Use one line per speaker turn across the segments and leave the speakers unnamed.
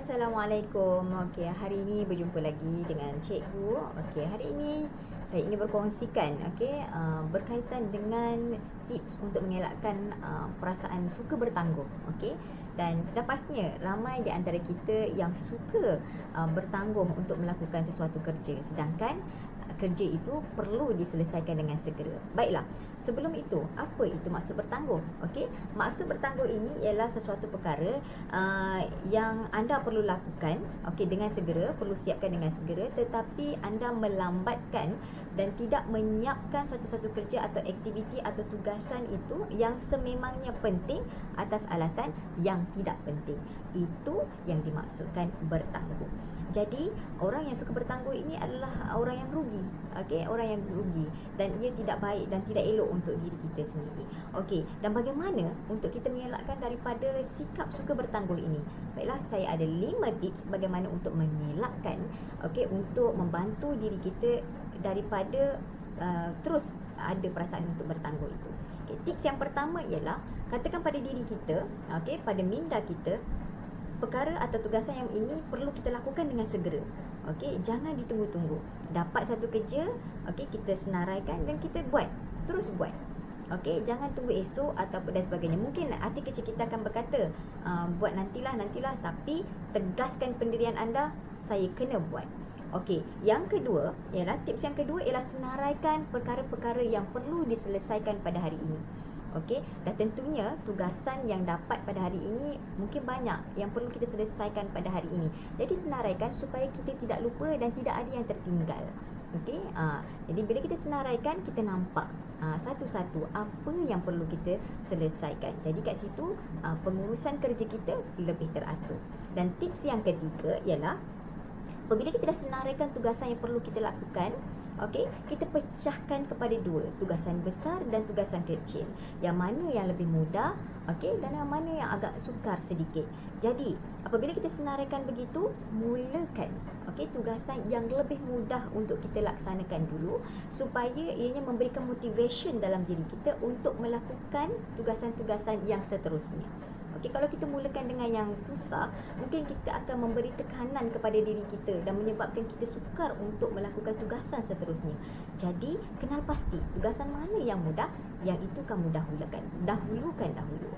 Assalamualaikum. Okey, hari ini berjumpa lagi dengan cikgu. Okey, hari ini saya ingin berkongsikan berkaitan dengan tips untuk mengelakkan perasaan suka bertangguh. Okey. Dan sudah pastinya ramai di antara kita yang suka bertangguh untuk melakukan sesuatu kerja, sedangkan kerja itu perlu diselesaikan dengan segera. Baiklah, sebelum itu, apa itu maksud bertangguh? Okey, maksud bertangguh ini ialah sesuatu perkara yang anda perlu lakukan, dengan segera, perlu siapkan dengan segera, tetapi anda melambatkan dan tidak menyiapkan satu-satu kerja atau aktiviti atau tugasan itu yang sememangnya penting atas alasan yang tidak penting. Itu yang dimaksudkan bertangguh. Jadi, orang yang suka bertangguh ini adalah orang yang rugi. Orang yang rugi dan ia tidak baik dan tidak elok untuk diri kita sendiri. Dan bagaimana untuk kita mengelakkan daripada sikap suka bertangguh ini? Baiklah, saya ada 5 tips bagaimana untuk mengelakkan, untuk membantu diri kita daripada terus ada perasaan untuk bertangguh itu. Tips yang pertama ialah katakan pada diri kita, pada minda kita, perkara atau tugasan yang ini perlu kita lakukan dengan segera. Jangan ditunggu-tunggu. Dapat satu kerja, kita senaraikan dan kita buat. Terus buat. Jangan tunggu esok atau dan sebagainya. Mungkin hati kecil kita akan berkata, buat nantilah, tapi tegaskan pendirian anda, saya kena buat. Yang kedua ialah tips yang kedua ialah senaraikan perkara-perkara yang perlu diselesaikan pada hari ini. Dan tentunya tugasan yang dapat pada hari ini mungkin banyak yang perlu kita selesaikan pada hari ini. Jadi senaraikan supaya kita tidak lupa dan tidak ada yang tertinggal. Jadi bila kita senaraikan, kita nampak satu-satu apa yang perlu kita selesaikan. Jadi kat situ pengurusan kerja kita lebih teratur. Dan tips yang ketiga ialah apabila kita dah senaraikan tugasan yang perlu kita lakukan, kita pecahkan kepada dua, tugasan besar dan tugasan kecil. Yang mana yang lebih mudah, dan yang mana yang agak sukar sedikit. Jadi, apabila kita senaraikan begitu, mulakan tugasan yang lebih mudah untuk kita laksanakan dulu supaya ianya memberikan motivation dalam diri kita untuk melakukan tugasan-tugasan yang seterusnya. Kalau kita mulakan dengan yang susah, mungkin kita akan memberi tekanan kepada diri kita dan menyebabkan kita sukar untuk melakukan tugasan seterusnya. Jadi, kenal pasti tugasan mana yang mudah, yang itu kamu dahulukan dahulu.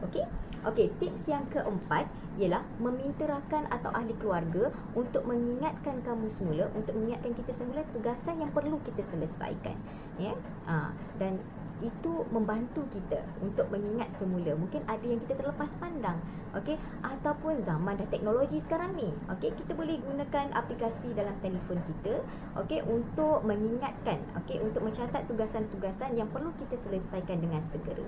Tips yang keempat ialah meminta rakan atau ahli keluarga untuk mengingatkan kamu semula, untuk mengingatkan kita semula tugasan yang perlu kita selesaikan. Dan itu membantu kita untuk mengingat semula. Mungkin ada yang kita terlepas pandang, ataupun zaman dah teknologi sekarang ni, kita boleh gunakan aplikasi dalam telefon kita, untuk mengingatkan, untuk mencatat tugasan-tugasan yang perlu kita selesaikan dengan segera.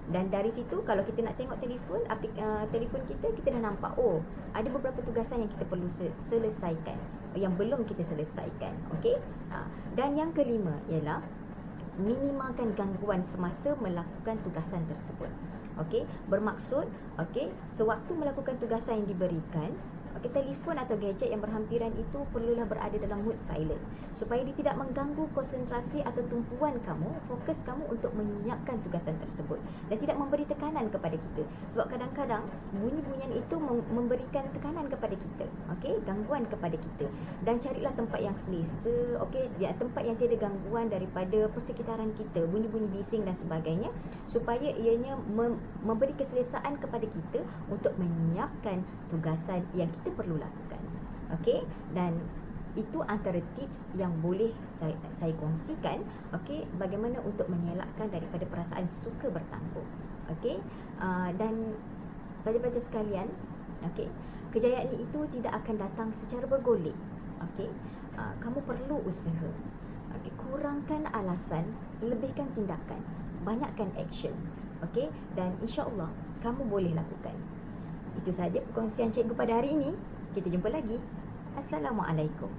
Dan dari situ kalau kita nak tengok telefon, telefon kita dah nampak, ada beberapa tugasan yang kita perlu selesaikan, yang belum kita selesaikan. Dan yang kelima ialah minimalkan gangguan semasa melakukan tugasan tersebut. Bermaksud, sewaktu melakukan tugasan yang diberikan, telefon atau gadget yang berhampiran itu perlulah berada dalam mood silent supaya dia tidak mengganggu konsentrasi atau tumpuan kamu, fokus kamu untuk menyiapkan tugasan tersebut dan tidak memberi tekanan kepada kita. Sebab kadang-kadang bunyi-bunyian itu memberikan tekanan kepada kita, gangguan kepada kita. Dan carilah tempat yang selesa, tempat yang tiada gangguan daripada persekitaran kita, bunyi-bunyi bising dan sebagainya, supaya ianya memberi keselesaan kepada kita untuk menyiapkan tugasan yang kita perlu lakukan. Dan itu antara tips yang boleh saya kongsikan, bagaimana untuk mengelakkan daripada perasaan suka bertangguh. Dan pelajar-pelajar sekalian, kejayaan itu tidak akan datang secara bergolek. Kamu perlu usaha. Kurangkan alasan, lebihkan tindakan, banyakkan action. Dan insya-Allah kamu boleh lakukan. Itu sahaja perkongsian cikgu pada hari ini. Kita jumpa lagi. Assalamualaikum.